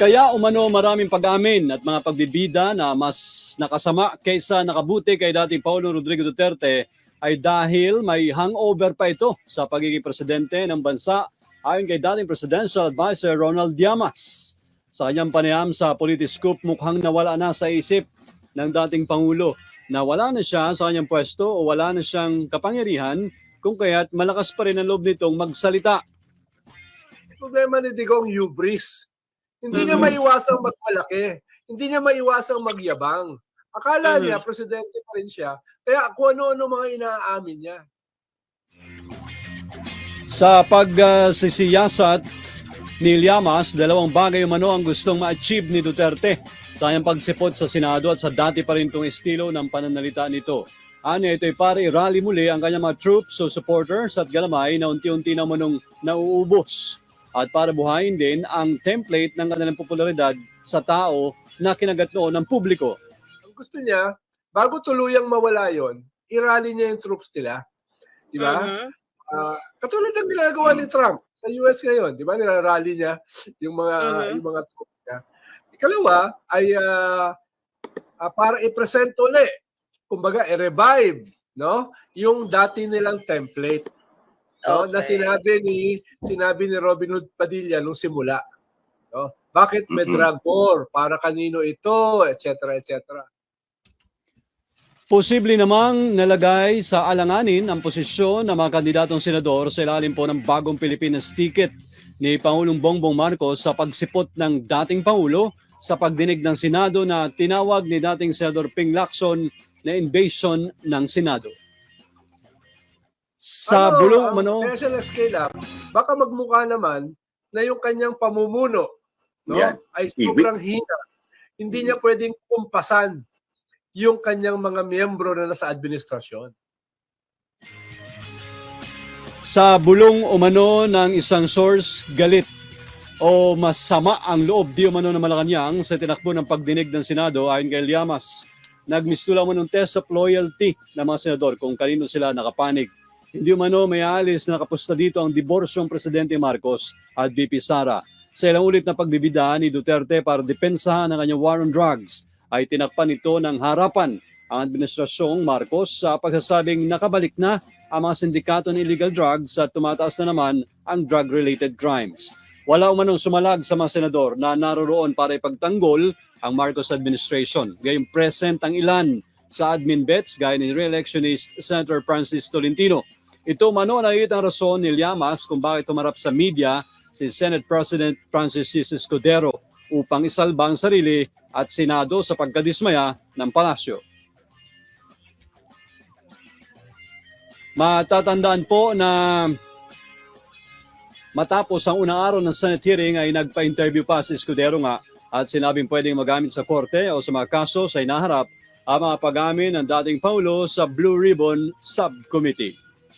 Kaya umano maraming pag-amin at mga pagbibida na mas nakasama kaysa nakabuti kay dating Pangulong Rodrigo Duterte ay dahil may hangover pa ito sa pagiging presidente ng bansa ayon kay dating Presidential Advisor Ronald Llamas. Sa kanyang panayam sa Politiscoop, mukhang nawala na sa isip ng dating Pangulo na wala na siya sa kanyang pwesto o wala na siyang kapangyarihan kung kaya't malakas pa rin ang loob nitong magsalita. Problema ni Digong hubris. Hindi niya maiwasang magmalaki. Hindi niya maiwasang magyabang. Akala niya, presidente pa rin siya. Kaya kung ano-ano mga inaamin niya. Sa pagsisiyasat ni Llamas, dalawang bagay umano ang gustong ma-achieve ni Duterte sa kanyang pagsipot sa Senado at sa dati pa rin itong estilo ng pananalita nito. Ito ay para i-rally muli ang kanyang mga troops o supporters at galamay na unti-unti na manong nauubos. At para buhayin din ang template ng kanilang popularidad sa tao na kinagat noon ng publiko. Ang gusto niya, bago tuluyang mawala yon, i-rally niya yung troops nila. Di ba? Katulad ng ginagawa ni Trump sa US ngayon, di ba? Nirarally niya yung mga troops niya. Ikalawa ay para i-present ulit, kumbaga i-revive, no? Yung dati nilang template. No, na sinabi ni Robin Hood Padilla nung simula. No? Bakit may drug war? Para kanino ito? Etc. etc. Posible namang nalagay sa alanganin ang posisyon ng mga kandidatong senador sa ilalim po ng bagong Pilipinas ticket ni Pangulong Bongbong Marcos sa pagsipot ng dating Pangulo sa pagdinig ng Senado na tinawag ni dating Senador Ping Lacson na invasion ng Senado. Sa bulong national scale up, baka magmukha naman na yung kanyang pamumuno ay sobrang hina. Hindi niya pwedeng kumpasan yung kanyang mga miyembro na nasa administrasyon. Sa bulong umano ng isang source, galit o masama ang loob di umano ng Malacanang sa tinakbo ng pagdinig ng Senado ayon kay Llamas. Nagmistula umano ng test of loyalty ng mga senador kung kanino sila nakapanig. Hindi umano may alis na nakapusta dito ang diborsyong Presidente Marcos at VP Sara. Sa ilang ulit na pagbibida ni Duterte para depensahan ang kanyang war on drugs, ay tinakpan ito ng harapan ang administrasyong Marcos sa pagsasabing nakabalik na ang mga sindikato ng illegal drugs at tumataas na naman ang drug-related crimes. Wala umanong sumalag sa mga senador na naroroon para ipagtanggol ang Marcos administration. Gayong present ang ilan sa admin bets gaya ni re-electionist Senator Francis Tolentino. Ito mano na ang rason ni Llamas kung bakit tumarap sa media si Senate President Francis C. Escudero upang isalba ang sarili at Senado sa pagkadismaya ng palasyo. Matatandaan po na matapos ang unang araw ng Senate hearing ay nagpa-interview pa si Escudero nga at sinabing pwedeng magamit sa korte o sa mga kaso sa inaharap ang mga pag-amin ng dating Pangulo sa Blue Ribbon Subcommittee.